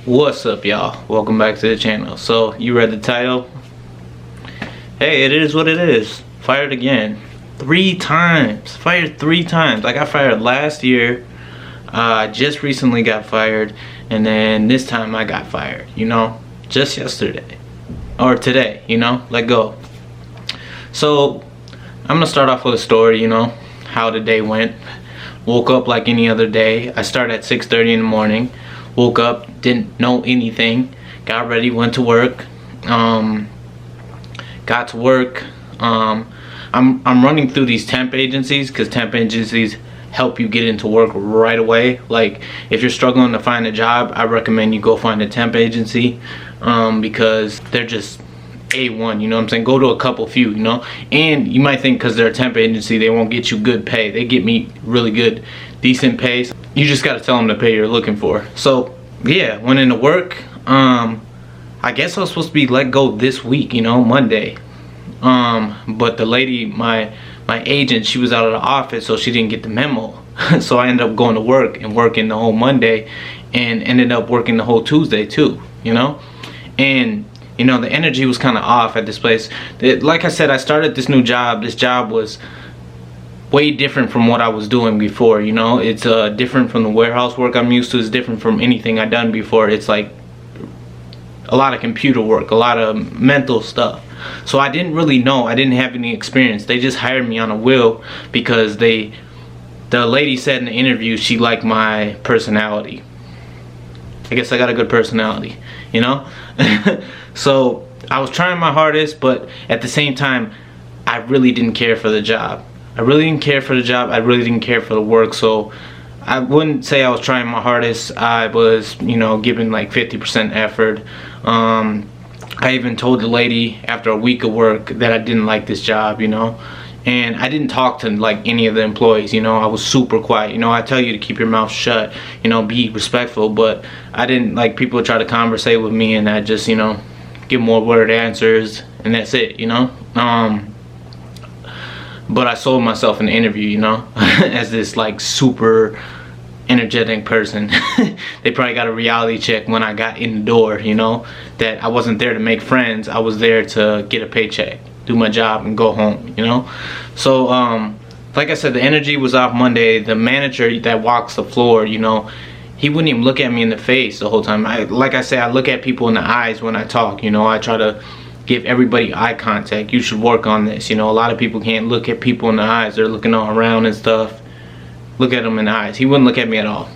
What's up, y'all? Welcome back to the channel. So you read the title. Hey, it is what it is. Fired again. 3 times. Fired 3 times. I got fired last year. Just recently got fired, and then this time I got fired, just yesterday or today, let go. So I'm gonna start off with a story, how the day went. Woke up like any other day. I started at 6:30 in the morning. Woke up, didn't know anything, got ready, went to work. Got to work. I'm running through these temp agencies because temp agencies help you get into work right away. Like if you're struggling to find a job, I recommend you go find a temp agency because they're just A1, you know what I'm saying? Go to a couple few, and you might think because they're a temp agency they won't get you good pay. They get me really good, decent pay. You just got to tell them the pay you're looking for. So yeah, went into work. I guess I was supposed to be let go this week, Monday. But the lady, my agent, she was out of the office, so she didn't get the memo. So I ended up going to work and working the whole Monday, and ended up working the whole Tuesday too, and the energy was kind of off at this place. Like I said, I started this new job. This job was way different from what I was doing before, It's different from the warehouse work I'm used to. It's different from anything I've done before. It's like a lot of computer work, a lot of mental stuff. So I didn't really know. I didn't have any experience. They just hired me on a will because the lady said in the interview she liked my personality. I guess I got a good personality, So I was trying my hardest, but at the same time I really didn't care for the job. I really didn't care for the job. I really didn't care for the work. So I wouldn't say I was trying my hardest. I was, giving like 50% effort. I even told the lady after a week of work that I didn't like this job, and I didn't talk to like any of the employees, I was super quiet. I tell you to keep your mouth shut, be respectful, but I didn't like people try to conversate with me, and I just, give more word answers, and that's it, but I sold myself in the interview, as this like super energetic person. They probably got a reality check when I got in the door, that I wasn't there to make friends. I was there to get a paycheck, do my job, and go home, So like I said, the energy was off Monday. The manager that walks the floor, he wouldn't even look at me in the face the whole time. Like I say, I look at people in the eyes when I talk, I try to give everybody eye contact. You should work on this, a lot of people can't look at people in the eyes. They're looking all around and stuff. Look at him in the eyes. He wouldn't look at me at all.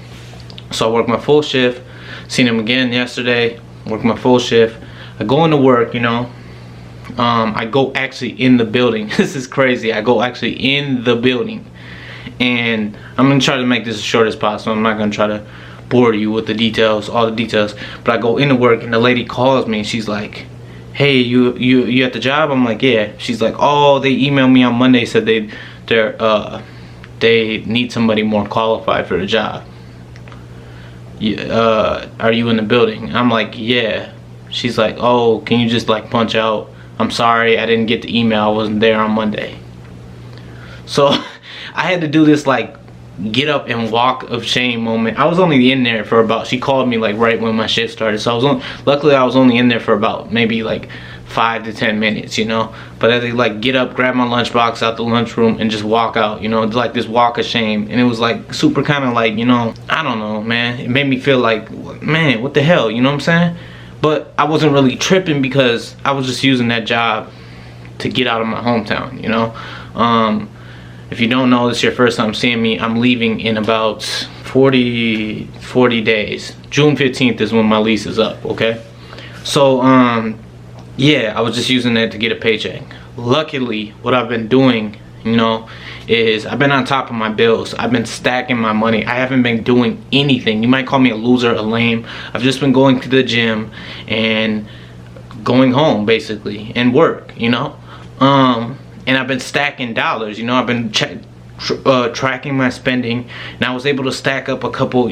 So I worked my full shift. Seen him again yesterday. Worked my full shift. I go into work, I go actually in the building. This is crazy. I go actually in the building. And I'm going to try to make this as short as possible. I'm not going to try to bore you with the details, all the details. But I go into work and the lady calls me and she's like, hey, you at the job? I'm like, yeah. She's like, oh, they emailed me on Monday, said they need somebody more qualified for the job. Are you in the building? I'm like, yeah. She's like, oh, can you just like punch out? I'm sorry, I didn't get the email. I wasn't there on Monday. So I had to do this like get up and walk of shame moment. I was only in there for about, she called me like right when my shift started, so luckily I was only in there for about maybe like 5 to 10 minutes, but I had to like get up, grab my lunchbox out the lunchroom, and just walk out, like this walk of shame. And it was like super kind of like, I don't know, man, it made me feel like, man, what the hell, you know what I'm saying? But I wasn't really tripping because I was just using that job to get out of my hometown, If you don't know, this is your first time seeing me, I'm leaving in about 40 days. June 15th is when my lease is up, okay? So, yeah, I was just using that to get a paycheck. Luckily, what I've been doing, is I've been on top of my bills. I've been stacking my money. I haven't been doing anything. You might call me a loser, a lame. I've just been going to the gym and going home, basically, and work, and I've been stacking dollars, I've been tracking my spending, and I was able to stack up a couple,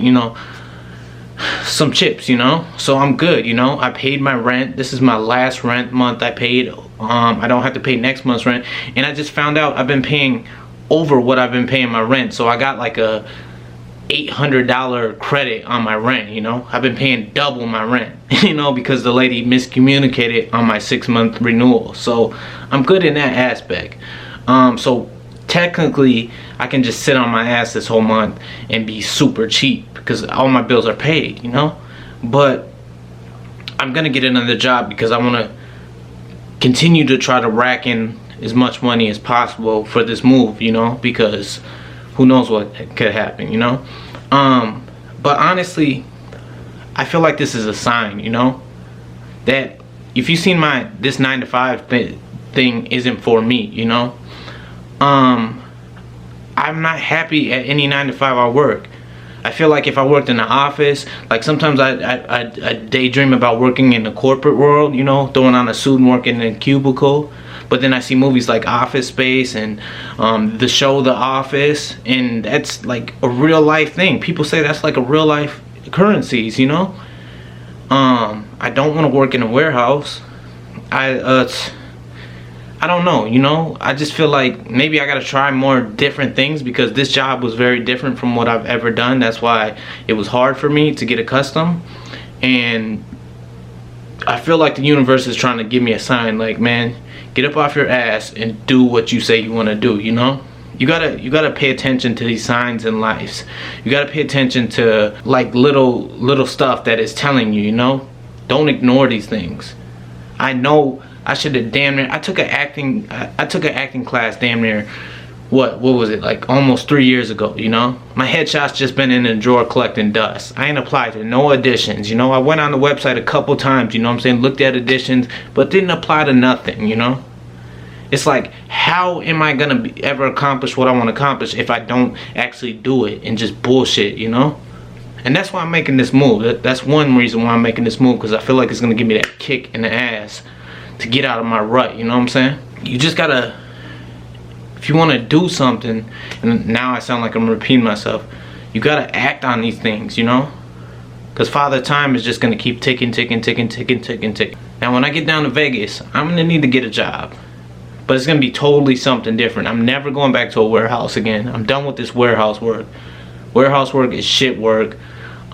some chips, so I'm good, I paid my rent. This is my last rent month I paid. I don't have to pay next month's rent, and I just found out I've been paying over what I've been paying my rent. So I got like a $800 credit on my rent, you know. I've been paying double my rent, you know, because the lady miscommunicated on my 6-month renewal. So I'm good in that aspect. So technically I can just sit on my ass this whole month and be super cheap because all my bills are paid, you know. But I'm gonna get another job because I want to continue to try to rack in as much money as possible for this move, you know, because who knows what could happen, you know. But honestly, I feel like this is a sign, you know, that if you've seen this 9-to-5 thing isn't for me, you know. I'm not happy at any 9-to-5 I work. I feel like if I worked in the office, like sometimes I daydream about working in the corporate world, you know, throwing on a suit and working in a cubicle. But then I see movies like Office Space and the show The Office, and that's like a real life thing. People say that's like a real life occurrences, you know. I don't want to work in a warehouse. I don't know, you know. I just feel like maybe I gotta try more different things because this job was very different from what I've ever done. That's why it was hard for me to get accustomed. And I feel like the universe is trying to give me a sign, like, man, get up off your ass and do what you say you want to do, you know. You gotta pay attention to these signs in life. You gotta pay attention to like little stuff that is telling you, you know. Don't ignore these things. I know I should have damn near, I took an acting class damn near, what was it, like almost 3 years ago, you know. My headshot's just been in a drawer collecting dust. I ain't applied to no auditions, you know. I went on the website a couple times, you know what I'm saying, looked at auditions, but didn't apply to nothing, you know. It's like, how am I gonna ever accomplish what I want to accomplish if I don't actually do it and just bullshit, you know? And that's why I'm making this move. That's one reason why I'm making this move, because I feel like it's gonna give me that kick in the ass to get out of my rut, you know what I'm saying? You just gotta, if you want to do something, and now I sound like I'm repeating myself, you gotta act on these things, you know? Because Father Time is just gonna keep ticking. Now when I get down to Vegas, I'm gonna need to get a job. But it's gonna be totally something different. I'm never going back to a warehouse again. I'm done with this warehouse work. Warehouse work is shit work.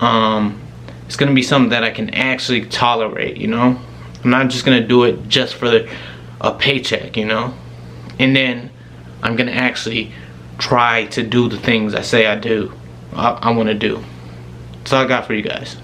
It's gonna be something that I can actually tolerate, you know? I'm not just gonna do it just for a paycheck, you know? And then I'm gonna actually try to do the things I say I want to do. That's all I got for you guys.